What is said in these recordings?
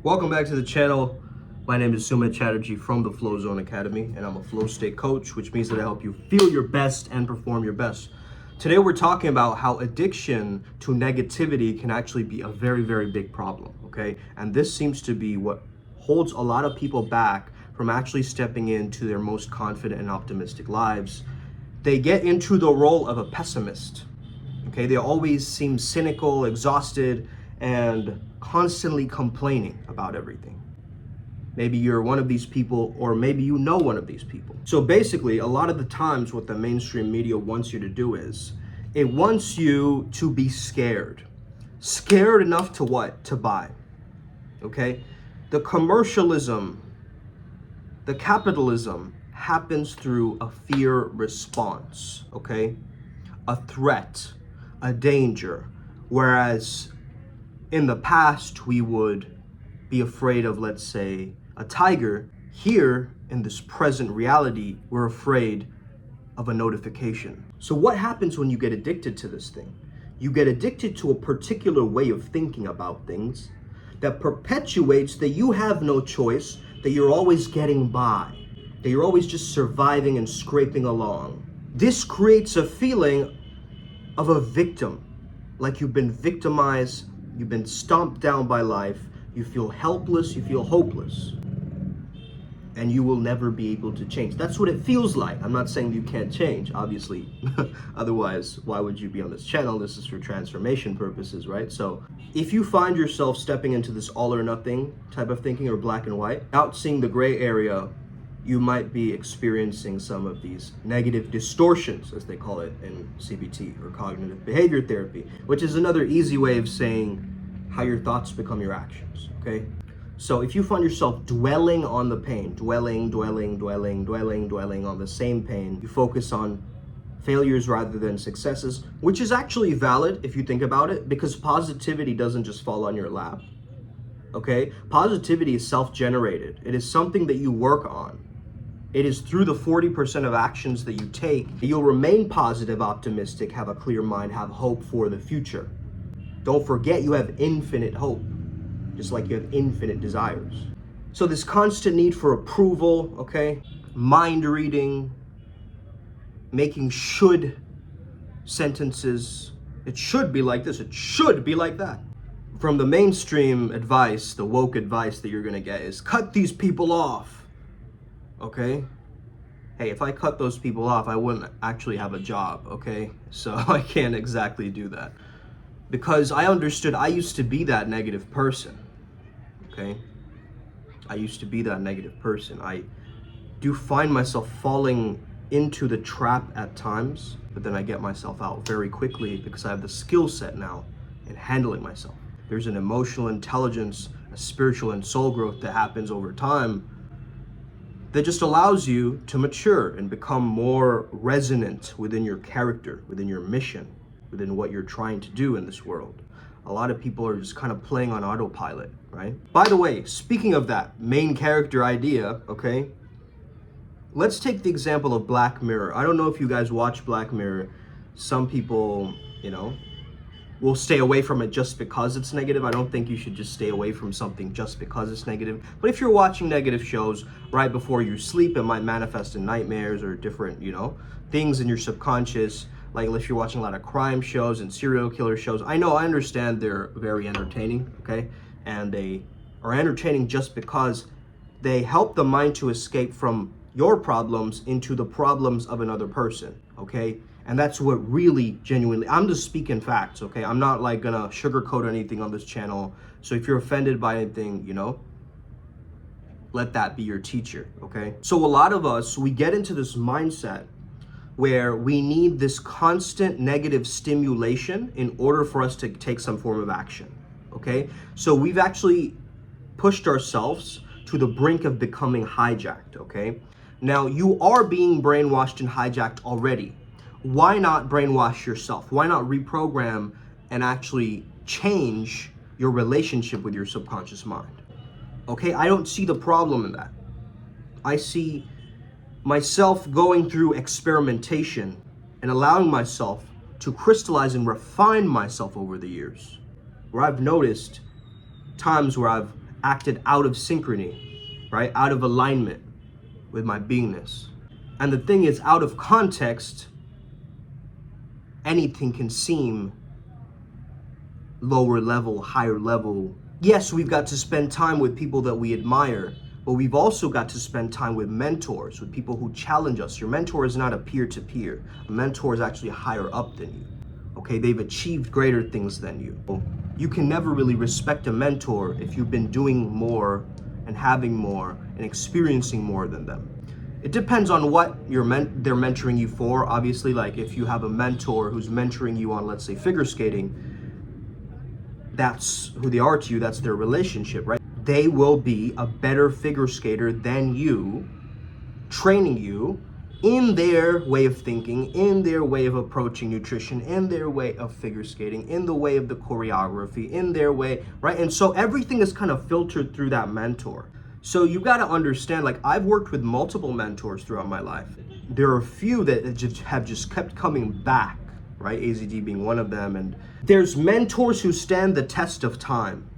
Welcome back to the channel. My name is Sumit Chatterjee from the Flow Zone Academy, and I'm a flow state coach, which means that I help you feel your best and perform your best. Today we're talking about how addiction to negativity can actually be a very, very big problem, okay? And this seems to be what holds a lot of people back from actually stepping into their most confident and optimistic lives. They get into the role of a pessimist, okay? They always seem cynical, exhausted, and constantly complaining about everything. Maybe you're one of these people, or maybe you know one of these people. So basically, a lot of the times what the mainstream media wants you to do is, it wants you to be scared. Scared enough to what? To buy, okay? The commercialism, the capitalism happens through a fear response, okay? A threat, a danger, whereas in the past, we would be afraid of, let's say, a tiger. Here, in this present reality, we're afraid of a notification. So what happens when you get addicted to this thing? You get addicted to a particular way of thinking about things that perpetuates that you have no choice, that you're always getting by, that you're always just surviving and scraping along. This creates a feeling of a victim, like you've been victimized. You've been stomped down by life, you feel helpless, you feel hopeless, and you will never be able to change. That's what it feels like. I'm not saying you can't change, obviously. Otherwise, why would you be on this channel? This is for transformation purposes, right? So if you find yourself stepping into this all or nothing type of thinking, or black and white, without seeing the gray area, you might be experiencing some of these negative distortions, as they call it in CBT, or cognitive behavior therapy, which is another easy way of saying how your thoughts become your actions, okay? So if you find yourself dwelling on the pain, dwelling on the same pain, you focus on failures rather than successes, which is actually valid if you think about it, because positivity doesn't just fall on your lap, okay? Positivity is self-generated. It is something that you work on. It is through the 40% of actions that you take that you'll remain positive, optimistic, have a clear mind, have hope for the future. Don't forget, you have infinite hope, just like you have infinite desires. So this constant need for approval, okay? Mind reading, making should sentences. It should be like this, it should be like that. From the mainstream advice, the woke advice that you're gonna get is cut these people off. Okay? Hey, if I cut those people off, I wouldn't actually have a job, okay? So I can't exactly do that. Because I understood I used to be that negative person, okay? I used to be that negative person. I do find myself falling into the trap at times, but then I get myself out very quickly because I have the skill set now in handling myself. There's an emotional intelligence, a spiritual and soul growth that happens over time that just allows you to mature and become more resonant within your character, within your mission, within what you're trying to do in this world. A lot of people are just kind of playing on autopilot, right? By the way, speaking of that main character idea, okay, let's take the example of Black Mirror. I don't know if you guys watch Black Mirror. Some people, will stay away from it just because it's negative. I don't think you should just stay away from something just because it's negative. But if you're watching negative shows right before you sleep, it might manifest in nightmares or different, things in your subconscious. Like if you're watching a lot of crime shows and serial killer shows, I understand they're very entertaining, okay? And they are entertaining just because they help the mind to escape from your problems into the problems of another person, okay? And that's what really genuinely, I'm just speaking facts, okay? I'm not like gonna sugarcoat anything on this channel. So if you're offended by anything, let that be your teacher, okay? So a lot of us, we get into this mindset where we need this constant negative stimulation in order for us to take some form of action, okay? So we've actually pushed ourselves to the brink of becoming hijacked, okay? Now, you are being brainwashed and hijacked already. Why not brainwash yourself? Why not reprogram and actually change your relationship with your subconscious mind? Okay, I don't see the problem in that. I see myself going through experimentation and allowing myself to crystallize and refine myself over the years, where I've noticed times where I've acted out of synchrony, right? Out of alignment with my beingness. And the thing is, out of context, anything can seem lower level, higher level. Yes, we've got to spend time with people that we admire, but we've also got to spend time with mentors, with people who challenge us. Your mentor is not a peer-to-peer. A mentor is actually higher up than you. Okay, they've achieved greater things than you. You can never really respect a mentor if you've been doing more and having more and experiencing more than them. It depends on what they're mentoring you for. Obviously, like if you have a mentor who's mentoring you on, let's say, figure skating, that's who they are to you, that's their relationship, right? They will be a better figure skater than you, training you in their way of thinking, in their way of approaching nutrition, in their way of figure skating, in the way of the choreography, in their way, right? And so everything is kind of filtered through that mentor. So you got to understand, like I've worked with multiple mentors throughout my life. There are a few that have just kept coming back, right? AZD being one of them. And there's mentors who stand the test of time,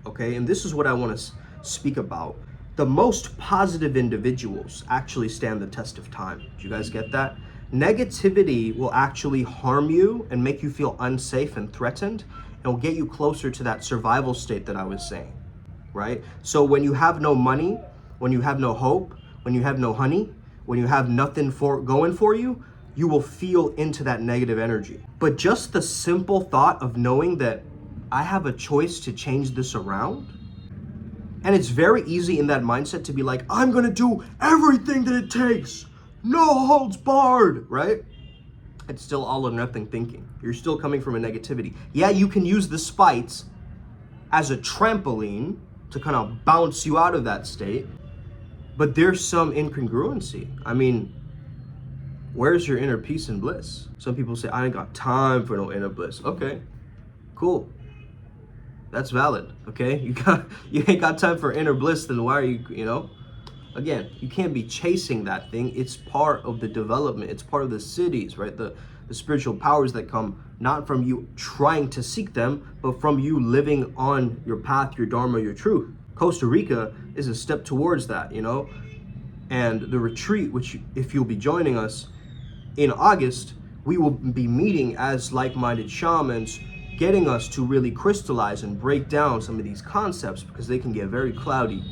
okay? And this is what I want to speak about. The most positive individuals actually stand the test of time. Did you guys get that? Negativity will actually harm you and make you feel unsafe and threatened, and will get you closer to that survival state that I was saying, right? So when you have no money, when you have no hope, when you have no honey, when you have nothing going for you, you will feel into that negative energy. But just the simple thought of knowing that I have a choice to change this around, and it's very easy in that mindset to be like, I'm gonna do everything that it takes, no holds barred, right? It's still all or nothing thinking. You're still coming from a negativity. Yeah, you can use the spites as a trampoline to kind of bounce you out of that state, but there's some incongruency. I mean, where's your inner peace and bliss? Some people say, I ain't got time for no inner bliss. Okay, cool. That's valid, okay? You ain't got time for inner bliss, then why are you, again, you can't be chasing that thing. It's part of the development. It's part of the cities, right? The spiritual powers that come not from you trying to seek them, but from you living on your path, your dharma, your truth. Costa Rica is a step towards that, And the retreat, which if you'll be joining us in August, we will be meeting as like-minded shamans, getting us to really crystallize and break down some of these concepts, because they can get very cloudy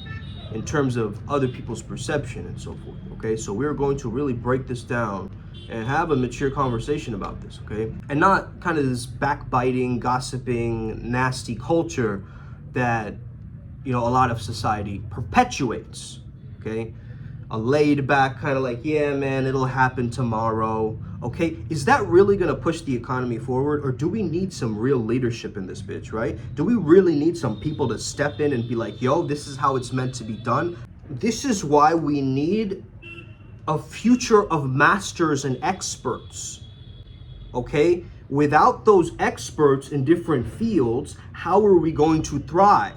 in terms of other people's perception and so forth, okay? So we're going to really break this down and have a mature conversation about this, okay? And not kind of this backbiting, gossiping, nasty culture that, a lot of society perpetuates, okay? A laid back kind of like, yeah, man, it'll happen tomorrow. Okay, is that really gonna push the economy forward, or do we need some real leadership in this bitch, right? Do we really need some people to step in and be like, yo, this is how it's meant to be done? This is why we need a future of masters and experts, okay? Without those experts in different fields, how are we going to thrive?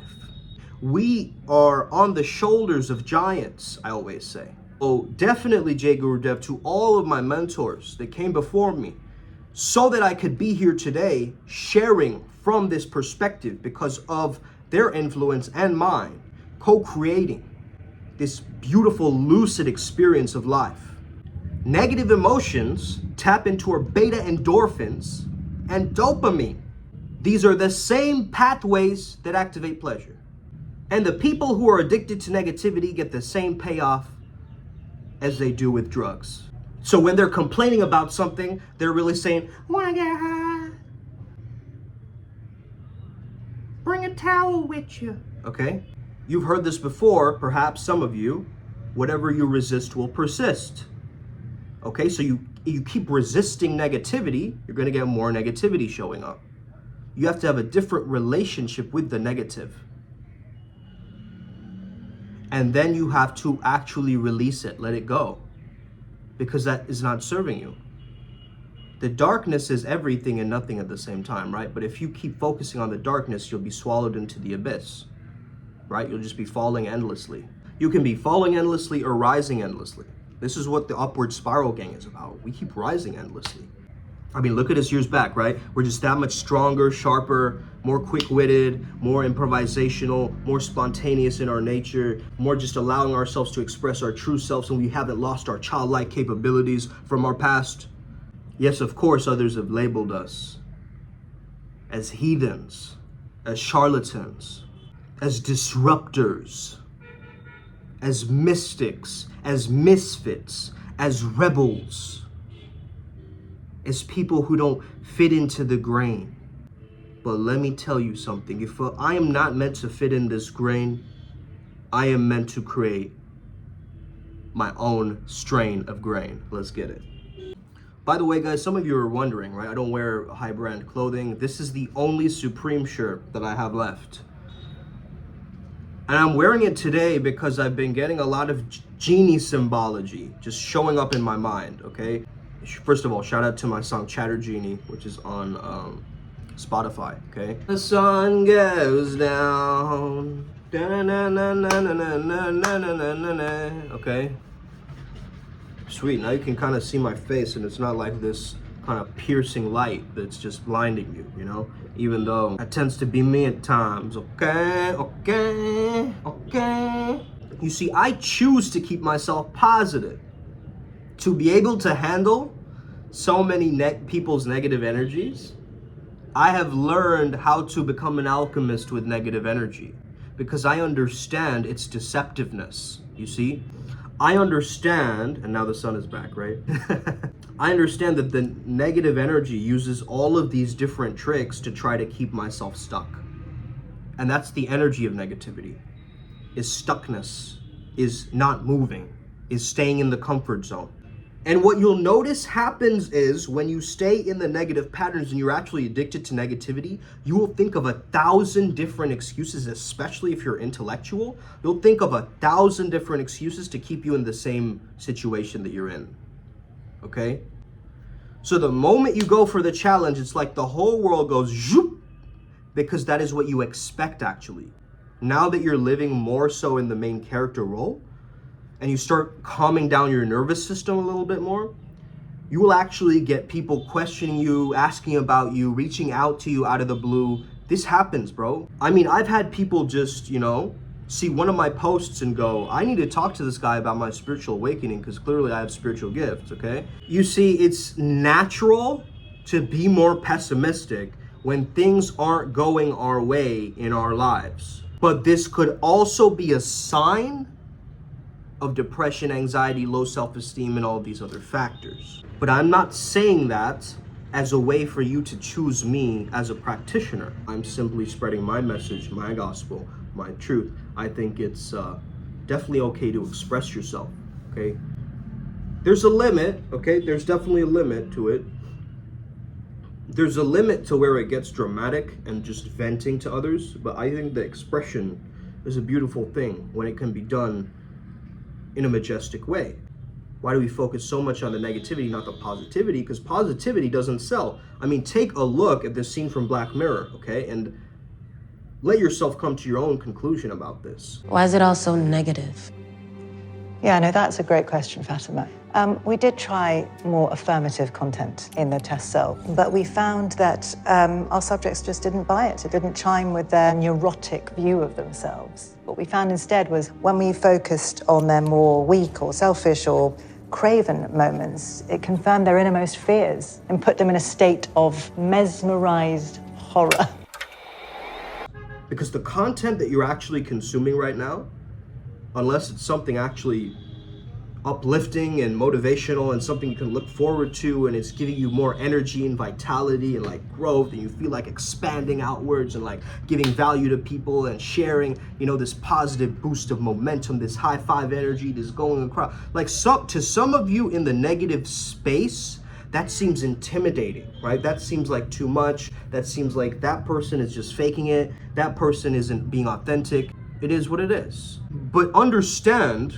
We are on the shoulders of giants, I always say. Oh, definitely, Jay Gurudev, to all of my mentors that came before me, so that I could be here today sharing from this perspective because of their influence and mine, co-creating this beautiful, lucid experience of life. Negative emotions tap into our beta endorphins and dopamine. These are the same pathways that activate pleasure. And the people who are addicted to negativity get the same payoff as they do with drugs. So when they're complaining about something, they're really saying, wanna get high? Bring a towel with you. Okay? You've heard this before, perhaps some of you. Whatever you resist will persist. Okay, so you keep resisting negativity, you're gonna get more negativity showing up. You have to have a different relationship with the negative. And then you have to actually release it, let it go, because that is not serving you. The darkness is everything and nothing at the same time, right? But if you keep focusing on the darkness, you'll be swallowed into the abyss, right? You'll just be falling endlessly. You can be falling endlessly or rising endlessly. This is what the upward spiral gang is about. We keep rising endlessly. I mean, look at us years back, right? We're just that much stronger, sharper, more quick-witted, more improvisational, more spontaneous in our nature, more just allowing ourselves to express our true selves, and we haven't lost our childlike capabilities from our past. Yes, of course, others have labeled us as heathens, as charlatans, as disruptors, as mystics, as misfits, as rebels, as people who don't fit into the grain. But let me tell you something. If I am not meant to fit in this grain, I am meant to create my own strain of grain. Let's get it. By the way, guys, some of you are wondering, right? I don't wear high brand clothing. This is the only Supreme shirt that I have left. And I'm wearing it today because I've been getting a lot of genie symbology just showing up in my mind, okay? First of all, shout out to my song Chatter Genie, which is on Spotify, okay? The sun goes down, okay? Sweet, now you can kind of see my face and it's not like this kind of piercing light that's just blinding you, you know? Even though that tends to be me at times, okay? You see, I choose to keep myself positive. To be able to handle so many people's negative energies, I have learned how to become an alchemist with negative energy because I understand its deceptiveness, you see? I understand, and now the sun is back, right? I understand that the negative energy uses all of these different tricks to try to keep myself stuck. And that's the energy of negativity, is stuckness, is not moving, is staying in the comfort zone. And what you'll notice happens is when you stay in the negative patterns and you're actually addicted to negativity, you will think of 1,000 different excuses, especially if you're intellectual. You'll think of 1,000 different excuses to keep you in the same situation that you're in, okay? So the moment you go for the challenge, it's like the whole world goes zoop, because that is what you expect actually. Now that you're living more so in the main character role, and you start calming down your nervous system a little bit more, you will actually get people questioning you, asking about you, reaching out to you out of the blue. This happens, bro. I mean, I've had people just, you know, see one of my posts and go, I need to talk to this guy about my spiritual awakening because clearly I have spiritual gifts, okay? You see, it's natural to be more pessimistic when things aren't going our way in our lives. But this could also be a sign of depression, anxiety, low self-esteem, and all these other factors. But I'm not saying that as a way for you to choose me as a practitioner. I'm simply spreading my message, my gospel, my truth. I think it's definitely okay to express yourself, okay? There's a limit, okay? There's definitely a limit to it. There's a limit to where it gets dramatic and just venting to others, but I think the expression is a beautiful thing when it can be done in a majestic way. Why do we focus so much on the negativity, not the positivity? Because positivity doesn't sell. I mean, take a look at this scene from Black Mirror, okay? And let yourself come to your own conclusion about this. Why is it all so negative? Yeah, no, that's a great question, Fatima. We did try more affirmative content in the test cell, but we found that our subjects just didn't buy it. It didn't chime with their neurotic view of themselves. What we found instead was when we focused on their more weak or selfish or craven moments, it confirmed their innermost fears and put them in a state of mesmerized horror. Because the content that you're actually consuming right now, unless it's something actually uplifting and motivational and something you can look forward to and it's giving you more energy and vitality and like growth and you feel like expanding outwards and like giving value to people and sharing, you know, this positive boost of momentum, this high five energy, this going across. Like to some of you in the negative space, that seems intimidating, right? That seems like too much. That seems like that person is just faking it. That person isn't being authentic. It is what it is. But understand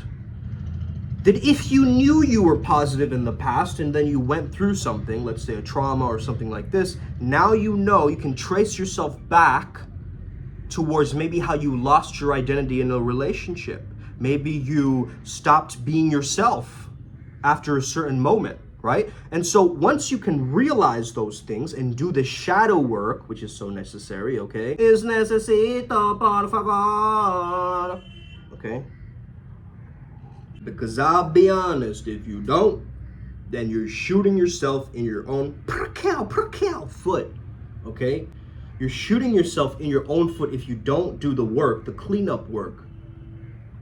that if you knew you were positive in the past and then you went through something, let's say a trauma or something like this, now you know you can trace yourself back towards maybe how you lost your identity in a relationship. Maybe you stopped being yourself after a certain moment. right? And so once you can realize those things and do the shadow work, which is so necessary, okay? Es necesito, por favor. Okay? Because I'll be honest, if you don't, then you're shooting yourself in your own foot, okay? You're shooting yourself in your own foot if you don't do the work, the cleanup work,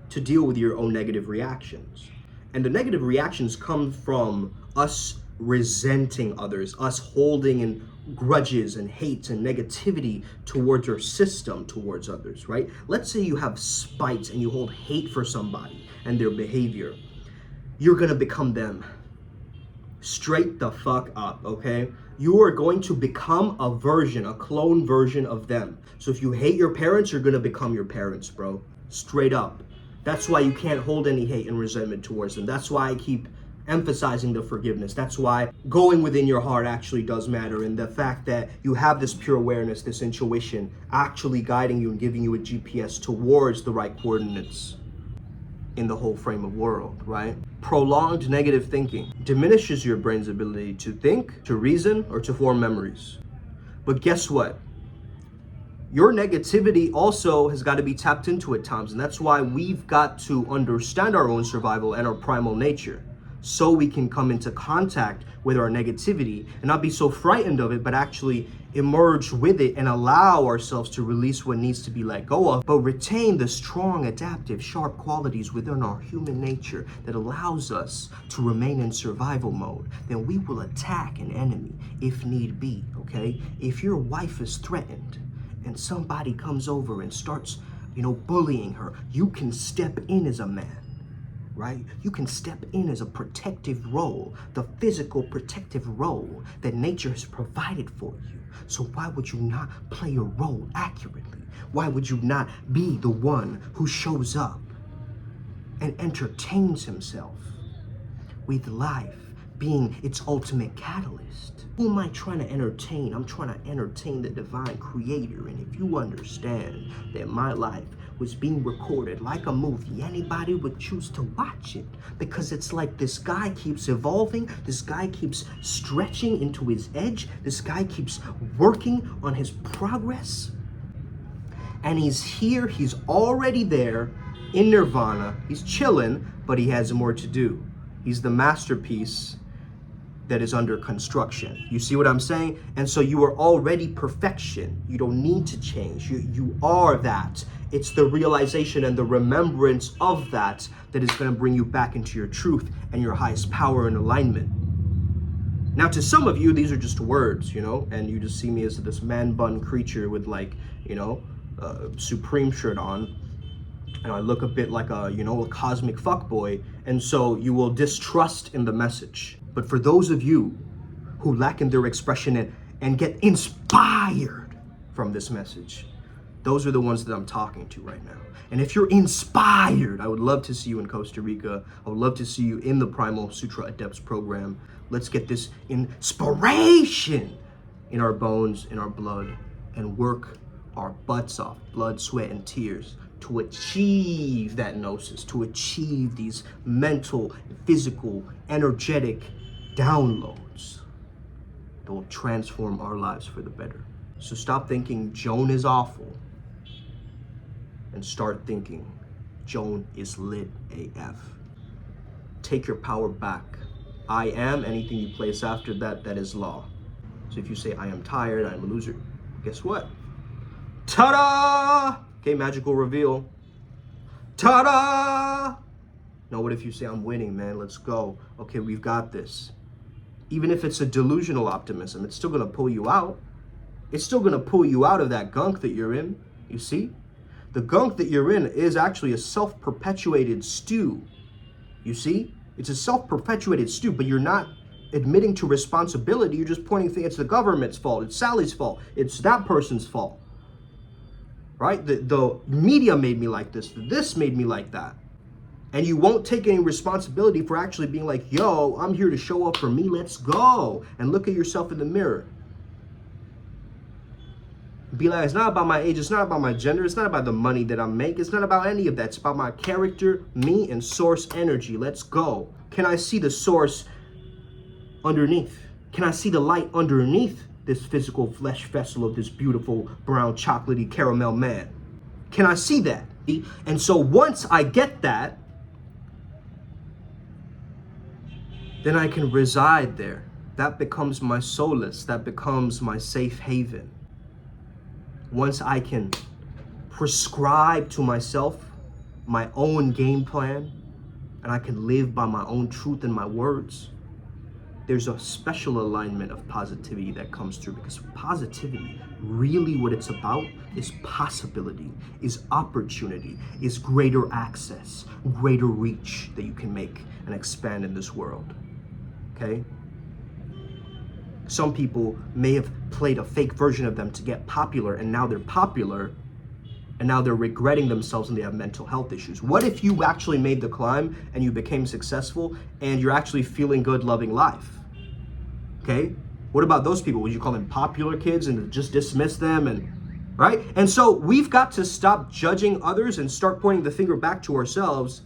to deal with your own negative reactions. And the negative reactions come from us resenting others, us holding in grudges and hate and negativity towards your system, towards others, right? Let's say you have spite and you hold hate for somebody and their behavior. You're gonna become them. Straight the fuck up, okay? You are going to become a clone version of them. So if you hate your parents, you're gonna become your parents, bro. Straight up. That's why you can't hold any hate and resentment towards them. That's why I keep emphasizing the forgiveness. That's why going within your heart actually does matter. And the fact that you have this pure awareness, this intuition, actually guiding you and giving you a GPS towards the right coordinates in the whole frame of world, right? Prolonged negative thinking diminishes your brain's ability to think, to reason, or to form memories. But guess what? Your negativity also has got to be tapped into at times, and that's why we've got to understand our own survival and our primal nature so we can come into contact with our negativity and not be so frightened of it, but actually emerge with it and allow ourselves to release what needs to be let go of, but retain the strong, adaptive, sharp qualities within our human nature that allows us to remain in survival mode. Then we will attack an enemy if need be, okay? If your wife is threatened and somebody comes over and starts, bullying her, you can step in as a man, right? You can step in as a protective role, the physical protective role that nature has provided for you. So why would you not play your role accurately? Why would you not be the one who shows up and entertains himself with life being its ultimate catalyst? Who am I trying to entertain? I'm trying to entertain the divine creator. And if you understand that my life was being recorded like a movie, anybody would choose to watch it, because it's like this guy keeps evolving, this guy keeps stretching into his edge, this guy keeps working on his progress, and he's here, he's already there in nirvana, he's chilling, but he has more to do. He's the masterpiece that is under construction. You see what I'm saying? And so you are already perfection. You don't need to change. You are that. It's the realization and the remembrance of that that is going to bring you back into your truth and your highest power and alignment. Now, to some of you, these are just words, and you just see me as this man bun creature with Supreme shirt on. And I look a bit like a cosmic fuckboy. And so you will distrust in the message. But for those of you who lack in their expression and get inspired from this message, those are the ones that I'm talking to right now. And if you're inspired, I would love to see you in Costa Rica. I would love to see you in the Primal Sutra Adepts program. Let's get this inspiration in our bones, in our blood, and work our butts off, blood, sweat, and tears, to achieve that gnosis, to achieve these mental, physical, energetic downloads that will transform our lives for the better. So stop thinking Joan is awful and start thinking Joan is lit AF. Take your power back. I am, anything you place after that, that is law. So if you say I am tired, I'm a loser, guess what? Ta-da! Okay, magical reveal. Ta-da! Now what if you say I'm winning, man? Let's go. Okay, we've got this. Even if it's a delusional optimism, it's still gonna pull you out. It's still gonna pull you out of that gunk that you're in, you see? The gunk that you're in is actually a self-perpetuated stew, you see? It's a self-perpetuated stew, but you're not admitting to responsibility. You're just pointing things, it's the government's fault, it's Sally's fault, it's that person's fault, right? The media made me like this made me like that. And you won't take any responsibility for actually being like, yo, I'm here to show up for me, let's go. And look at yourself in the mirror. Be like, it's not about my age, it's not about my gender, it's not about the money that I make, it's not about any of that. It's about my character, me, and source energy. Let's go. Can I see the source underneath? Can I see the light underneath this physical flesh vessel of this beautiful brown chocolatey caramel man? Can I see that? And so once I get that, then I can reside there. That becomes my solace. That becomes my safe haven. Once I can prescribe to myself my own game plan, and I can live by my own truth and my words, there's a special alignment of positivity that comes through, because positivity, really what it's about is possibility, is opportunity, is greater access, greater reach that you can make and expand in this world, okay? Some people may have played a fake version of them to get popular, and now they're popular, and now they're regretting themselves and they have mental health issues. What if you actually made the climb and you became successful and you're actually feeling good, loving life? Okay? What about those people? Would you call them popular kids and just dismiss them? And right? And so we've got to stop judging others and start pointing the finger back to ourselves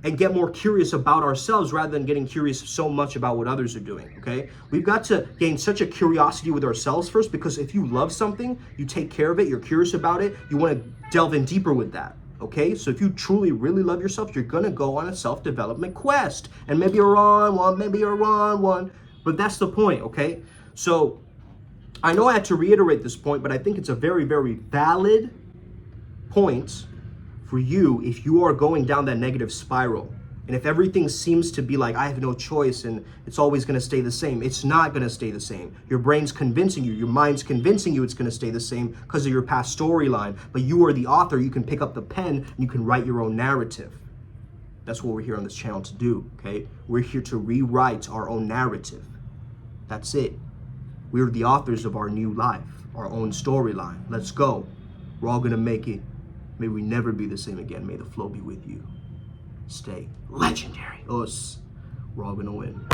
and get more curious about ourselves rather than getting curious so much about what others are doing, okay? We've got to gain such a curiosity with ourselves first, because if you love something, you take care of it, you're curious about it, you want to delve in deeper with that, okay? So if you truly, really love yourself, you're going to go on a self-development quest. And maybe you're on one, maybe you're on one, but that's the point, okay? So I know I had to reiterate this point, but I think it's a very, very valid point for you if you are going down that negative spiral. And if everything seems to be like, I have no choice and it's always going to stay the same, it's not going to stay the same. Your brain's convincing you, your mind's convincing you it's going to stay the same because of your past storyline. But you are the author. You can pick up the pen and you can write your own narrative. That's what we're here on this channel to do, okay? We're here to rewrite our own narrative. That's it. We're the authors of our new life, our own storyline. Let's go. We're all going to make it. May we never be the same again. May the flow be with you. Stay legendary. Us. We're all going to win.